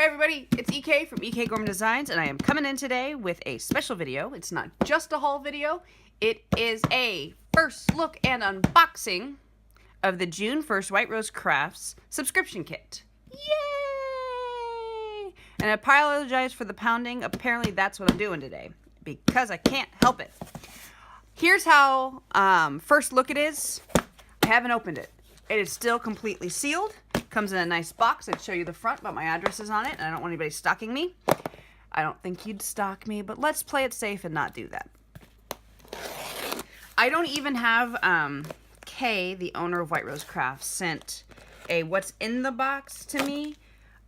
everybody, it's EK from EK Gorman Designs, and I am coming in today with a special video. It's not just a haul video, it is a first look and unboxing of the June 1st White Rose Crafts subscription kit. Yay! And I apologize for the pounding. Apparently that's what I'm doing today, because I can't help it. Here's how first look it is. I haven't opened it. It is still completely sealed. Comes in a nice box. I'd show you the front, but my address is on it, and I don't want anybody stalking me. I don't think you'd stalk me, but let's play it safe and not do that. I don't even have Kay, the owner of White Rose Crafts, sent a what's in the box to me.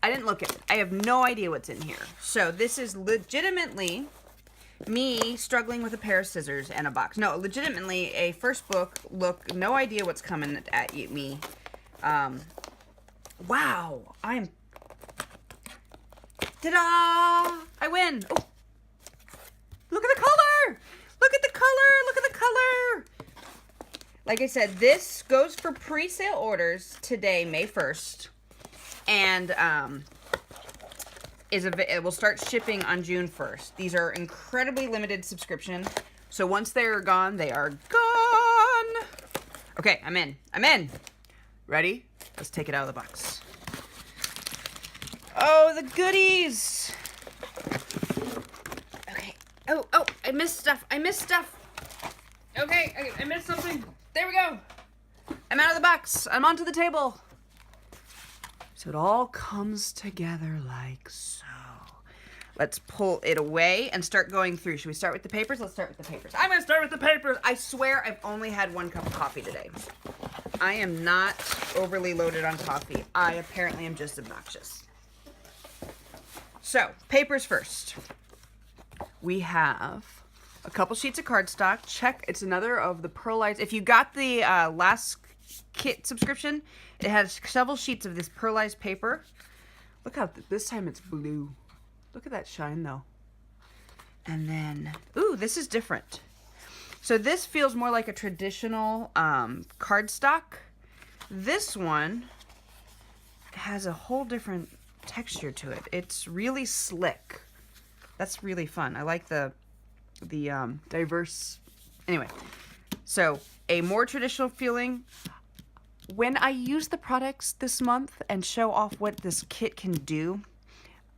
I didn't look at it. I have no idea what's in here. So this is legitimately me struggling with a pair of scissors and a box. No, legitimately a first look, no idea what's coming at me. Wow, ta-da! I win. Oh. Look at the color! Look at the color! Look at the color! Like I said, this goes for pre-sale orders today, May 1st. And it will start shipping on June 1st. These are incredibly limited subscription. So once they're gone, they are gone. Okay, I'm in. I'm in. Ready? Let's take it out of the box. Oh, the goodies. Okay. Oh, I missed stuff. I missed stuff. Okay, I missed something. There we go. I'm out of the box. I'm onto the table. So it all comes together like so. Let's pull it away and start going through. Should we start with the papers? Let's start with the papers. I'm going to start with the papers. I swear I've only had 1 cup of coffee today. I am not overly loaded on coffee. I apparently am just obnoxious. So, papers first. We have a couple sheets of cardstock. Check. It's another of the Pearlized. If you got the last kit subscription, it has several sheets of this pearlized paper. Look how this time it's blue. Look at that shine though. And then, ooh, this is different. So this feels more like a traditional cardstock. This one has a whole different texture to it. It's really slick. That's really fun. I like the diverse. Anyway, so a more traditional feeling. When I use the products this month and show off what this kit can do,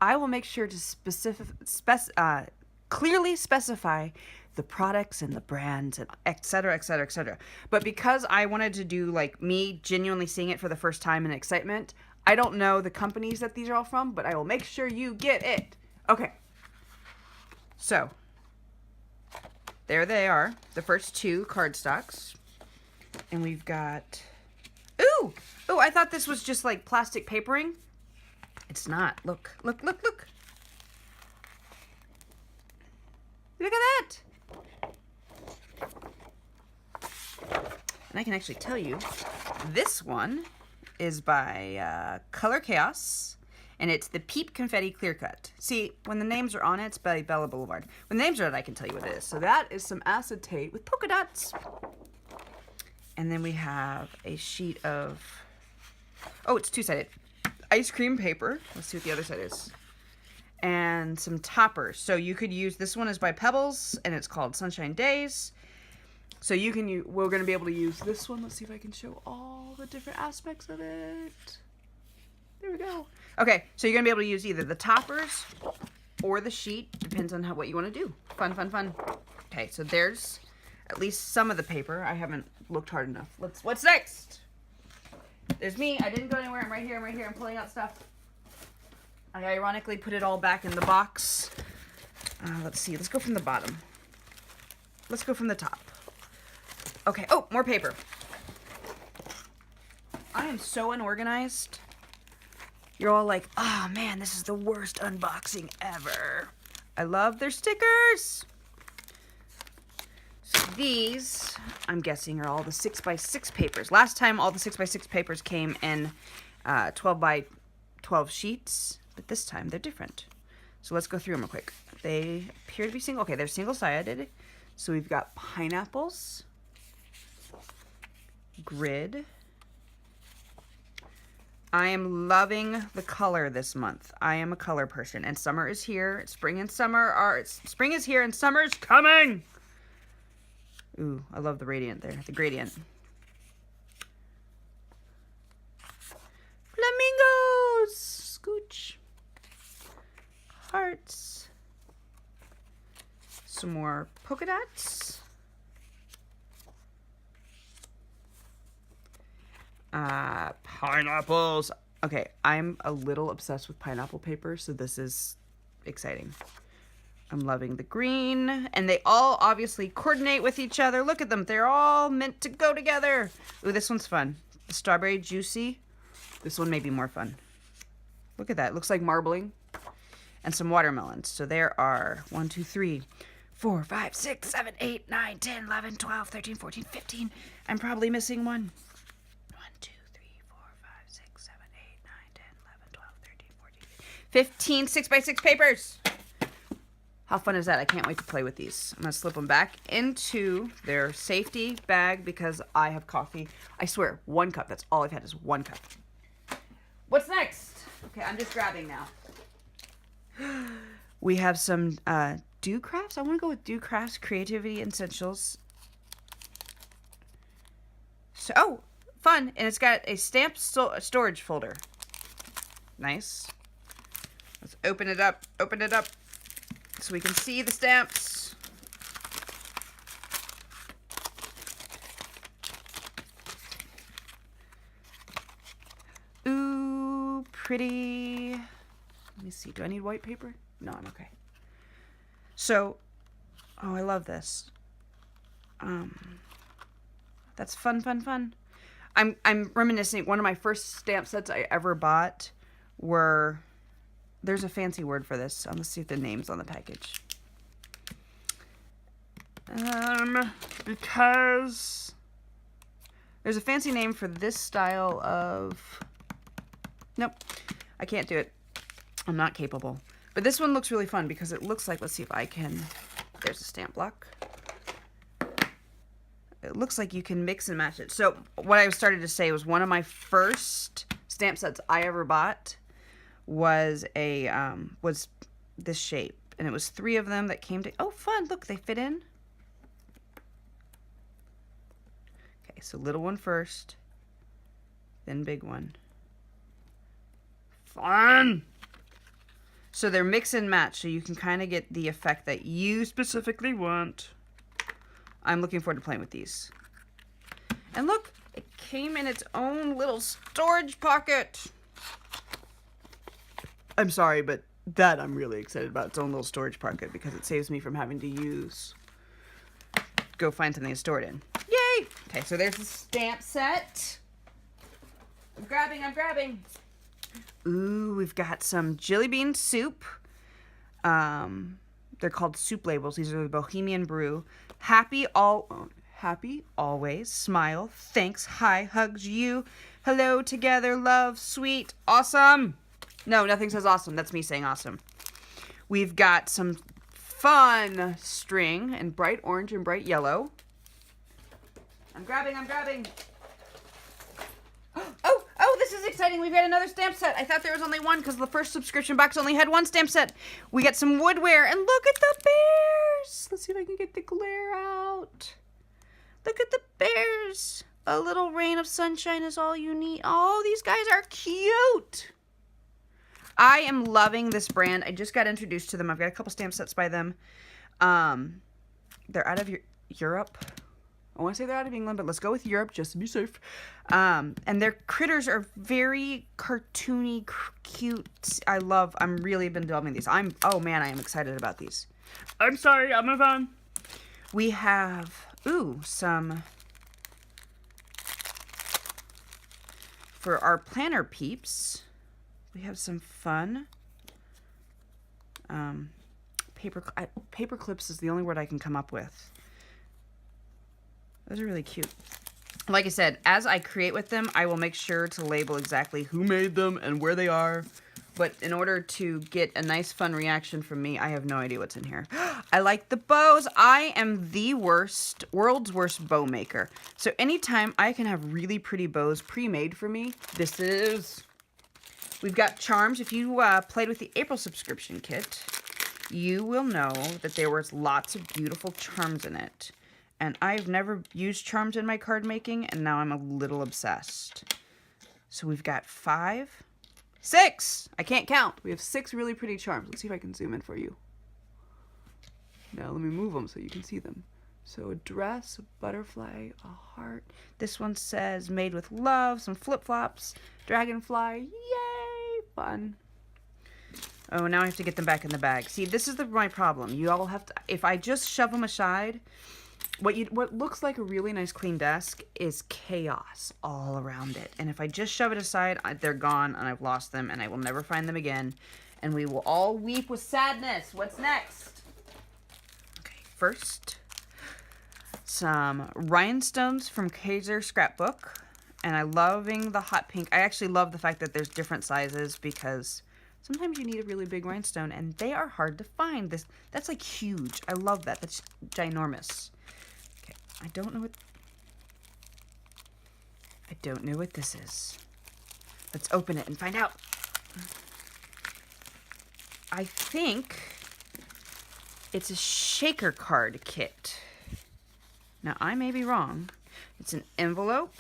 I will make sure to clearly specify the products and the brands and et cetera, et cetera, et cetera. But because I wanted to do like me genuinely seeing it for the first time in excitement, I don't know the companies that these are all from, but I will make sure you get it. Okay. So, there they are, the first 2 cardstocks. And we've got... Ooh! Ooh, I thought this was just like plastic papering. It's not. Look, look, look, look. Look at that! And I can actually tell you, this one is by Color Chaos, and it's the Peep Confetti Clear Cut. See, when the names are on it, it's by Bella Boulevard. When the names are on it, I can tell you what it is. So that is some acetate with polka dots. And then we have a sheet of, oh, it's 2-sided, ice cream paper. Let's see what the other side is. And some toppers. So you could use, this one is by Pebbles, and it's called Sunshine Days. So you can use, we're going to be able to use this one. Let's see if I can show all the different aspects of it. There we go. Okay, so you're going to be able to use either the toppers or the sheet. Depends on what you want to do. Fun, fun, fun. Okay, so there's at least some of the paper. I haven't looked hard enough. What's next? There's me. I didn't go anywhere. I'm right here. I'm right here. I'm pulling out stuff. I ironically put it all back in the box. Let's see. Let's go from the bottom. Let's go from the top. Okay. Oh, more paper. I am so unorganized. You're all like, oh man, this is the worst unboxing ever. I love their stickers. So these, I'm guessing, are all the 6x6 papers. Last time, all the 6x6 papers came in 12x12 sheets, but this time they're different. So let's go through them real quick. They appear to be single. Okay, they're single-sided. So we've got pineapples, grid, I am loving the color this month. I am a color person, and summer is here. Spring and summer are, spring is here and summer's coming. Ooh, I love the radiant there, the gradient. Flamingos, scooch, hearts, some more polka dots. Pineapples. Okay, I'm a little obsessed with pineapple paper, so this is exciting. I'm loving the green, and they all obviously coordinate with each other. Look at them. They're all meant to go together. Ooh, this one's fun. The strawberry juicy. This one may be more fun. Look at that. It looks like marbling. And some watermelons. So there are 1, 2, 3, 4, 5, 6, 7, 8, 9, 10, 11, 12, 13, 14, 15. I'm probably missing one. 15 6x6 papers. How fun is that? I can't wait to play with these. I'm going to slip them back into their safety bag because I have coffee. I swear, 1 cup. That's all I've had is 1 cup. What's next? Okay, I'm just grabbing now. We have some Do Crafts. I want to go with Do Crafts Creativity Essentials. So, oh, fun. And it's got a stamped storage folder. Nice. Let's open it up so we can see the stamps. Ooh, pretty. Let me see, do I need white paper? No, I'm okay. So, oh, I love this. That's fun. I'm reminiscing, one of my first stamp sets I ever bought were, there's a fancy word for this. Let's see if the name's on the package. Because there's a fancy name for this style of, nope, I can't do it. I'm not capable. But this one looks really fun because it looks like, let's see if I can, there's a stamp block. It looks like you can mix and match it. So what I started to say was one of my first stamp sets I ever bought was was this shape, and it was 3 of them that came to, oh fun, look, they fit in. Okay, so little one first, then big one. Fun! So they're mix and match, so you can kind of get the effect that you specifically want. I'm looking forward to playing with these. And look, it came in its own little storage pocket. I'm sorry, but that I'm really excited about, its own little storage pocket, because it saves me from having to go find something to store it in. Yay! Okay, so there's the stamp set. I'm grabbing. Ooh, we've got some jelly bean soup. They're called soup labels. These are the Bohemian Brew. Happy always, smile, thanks, hi, hugs, you, hello, together, love, sweet, awesome. No, nothing says awesome. That's me saying awesome. We've got some fun string in bright orange and bright yellow. I'm grabbing. Oh, this is exciting. We've got another stamp set. I thought there was only one because the first subscription box only had 1 stamp set. We got some woodware, and look at the bears. Let's see if I can get the glare out. Look at the bears. A little rain of sunshine is all you need. Oh, these guys are cute. I am loving this brand. I just got introduced to them. I've got a couple stamp sets by them. They're out of Europe. I want to say they're out of England, but let's go with Europe just to be safe. And their critters are very cartoony, cute. I'm really been loving these. Oh man, I am excited about these. I'm sorry, I'll move on. We have, some, for our planner peeps, we have some fun. Paper clips is the only word I can come up with. Those are really cute. Like I said, as I create with them, I will make sure to label exactly who made them and where they are. But in order to get a nice, fun reaction from me, I have no idea what's in here. I like the bows. I am the world's worst bow maker. So anytime I can have really pretty bows pre-made for me, this is We've got charms. If you played with the April subscription kit, you will know that there was lots of beautiful charms in it. And I've never used charms in my card making, and now I'm a little obsessed. So we've got 5, 6. I can't count. We have 6 really pretty charms. Let's see if I can zoom in for you. Now let me move them so you can see them. So a dress, a butterfly, a heart. This one says made with love, some flip-flops, dragonfly. Yay! Fun. Oh, now I have to get them back in the bag. See, this is my problem. You all have to, if I just shove them aside, what looks like a really nice clean desk is chaos all around it. And if I just shove it aside, they're gone and I've lost them and I will never find them again. And we will all weep with sadness. What's next? Okay, first, some rhinestones from Kaiser Scrapbook. And I'm loving the hot pink. I actually love the fact that there's different sizes because sometimes you need a really big rhinestone and they are hard to find. That's like huge. I love that. That's ginormous. Okay, I don't know what this is. Let's open it and find out. I think it's a shaker card kit. Now, I may be wrong. It's an envelope.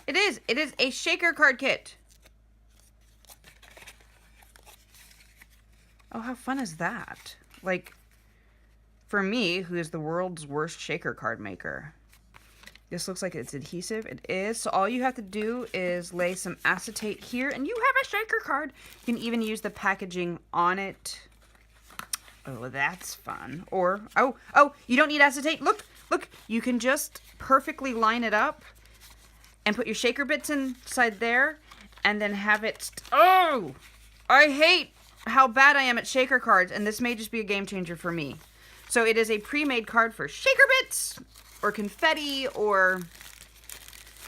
It is a shaker card kit. Oh, how fun is that? Like, for me, who is the world's worst shaker card maker. This looks like it's adhesive. It is. So all you have to do is lay some acetate here, and you have a shaker card. You can even use the packaging on it. Oh, that's fun. Or, oh, you don't need acetate. Look, you can just perfectly line it up and put your shaker bits inside there and then have it. Oh, I hate how bad I am at shaker cards, and this may just be a game changer for me. So it is a pre-made card for shaker bits or confetti or,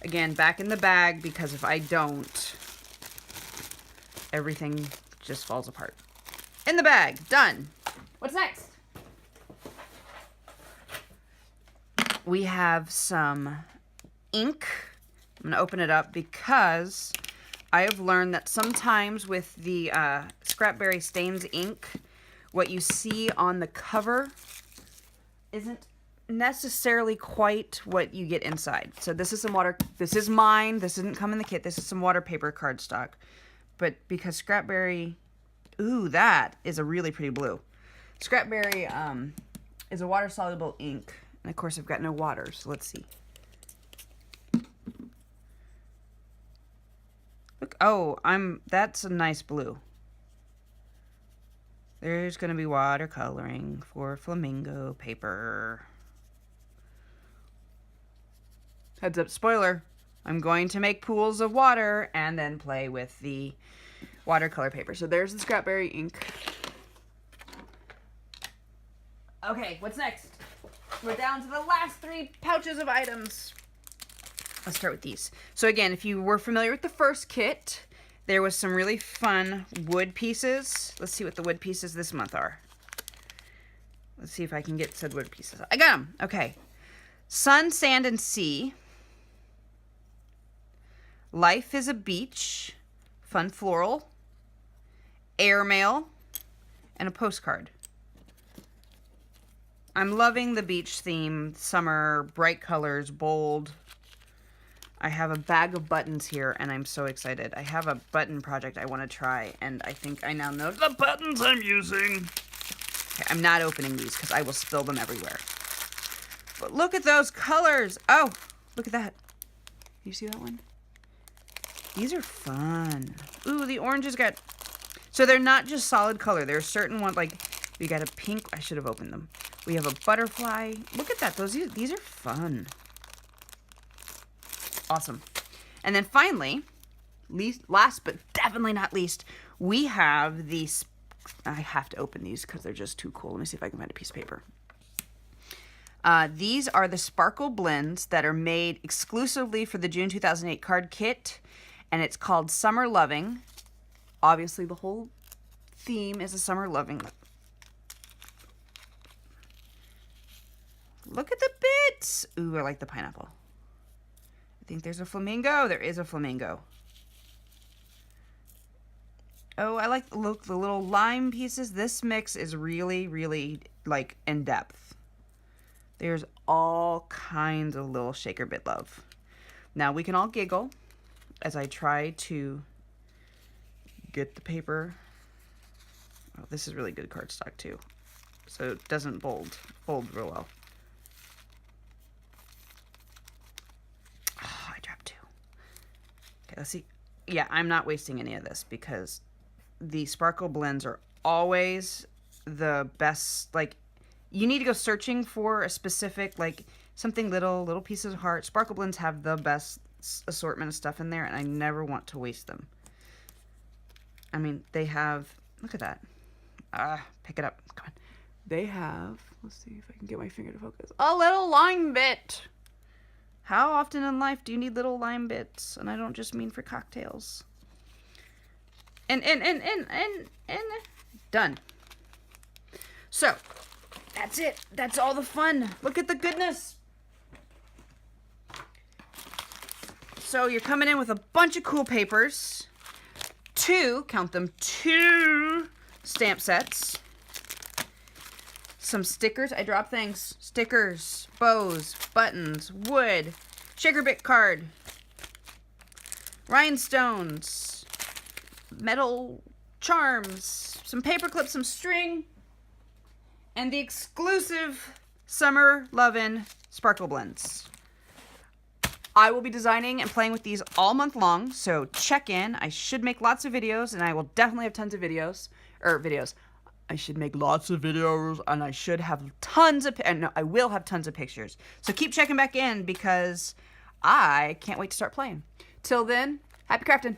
again, back in the bag, because if I don't, everything just falls apart. In the bag. Done. What's next? We have some ink. I'm going to open it up because I have learned that sometimes with the Scrapberry Stains ink, what you see on the cover isn't necessarily quite what you get inside. So this is some water. This is mine. This didn't come in the kit. This is some water paper cardstock. But because Scrapberry, ooh, that is a really pretty blue. Scrapberry is a water-soluble ink. And of course, I've got no water, so let's see. Look, oh, that's a nice blue. There's going to be watercoloring for flamingo paper. Heads up, spoiler. I'm going to make pools of water and then play with the watercolor paper. So there's the Scrapberry ink. Okay, what's next? We're down to the last 3 pouches of items. Let's start with these. So again, if you were familiar with the first kit, there was some really fun wood pieces. Let's see what the wood pieces this month are. Let's see if I can get said wood pieces. I got them. Okay. Sun, Sand, and Sea. Life is a Beach. Fun Floral. Airmail. And a postcard. I'm loving the beach theme. Summer, bright colors, bold. I have a bag of buttons here, and I'm so excited. I have a button project I want to try, and I think I now know the buttons I'm using. Okay, I'm not opening these because I will spill them everywhere. But look at those colors. Oh, look at that. You see that one? These are fun. Ooh, the oranges got... So they're not just solid color. There's certain ones, like, we got a pink... I should have opened them. We have a butterfly. Look at that. These are fun. Awesome. And then finally, last but definitely not least, we have these. I have to open these because they're just too cool. Let me see if I can find a piece of paper. These are the Sparkle Blends that are made exclusively for the June 2008 card kit, and it's called Summer Loving. Obviously, the whole theme is a summer loving. Look at the bits. Ooh, I like the pineapple. I think there's a flamingo. There is a flamingo. Oh, I like the little lime pieces. This mix is really, really, like, in depth. There's all kinds of little shaker bit love. Now, we can all giggle as I try to get the paper. Oh, this is really good cardstock, too. So it doesn't fold real well. Oh, I dropped 2. Okay, let's see. Yeah, I'm not wasting any of this because the sparkle blends are always the best. Like, you need to go searching for a specific, like, something little pieces of heart. Sparkle blends have the best assortment of stuff in there, and I never want to waste them. I mean, they have, look at that. Pick it up. Come on. They have, let's see if I can get my finger to focus, a little lime bit. How often in life do you need little lime bits? And I don't just mean for cocktails. And done. So, that's it. That's all the fun. Look at the goodness. So you're coming in with a bunch of cool papers. 2, count them, 2 stamp sets. Some stickers. I dropped things. Stickers, bows, buttons, wood, shaker bit card, rhinestones, metal charms, some paper clips, some string, and the exclusive Summer Lovin' Sparkle Blends. I will be designing and playing with these all month long, so check in. I should make lots of videos, and I will definitely have tons of videos. I should make lots of videos, and I should have tons of, and I will have tons of pictures. So keep checking back in because I can't wait to start playing. Till then, happy crafting.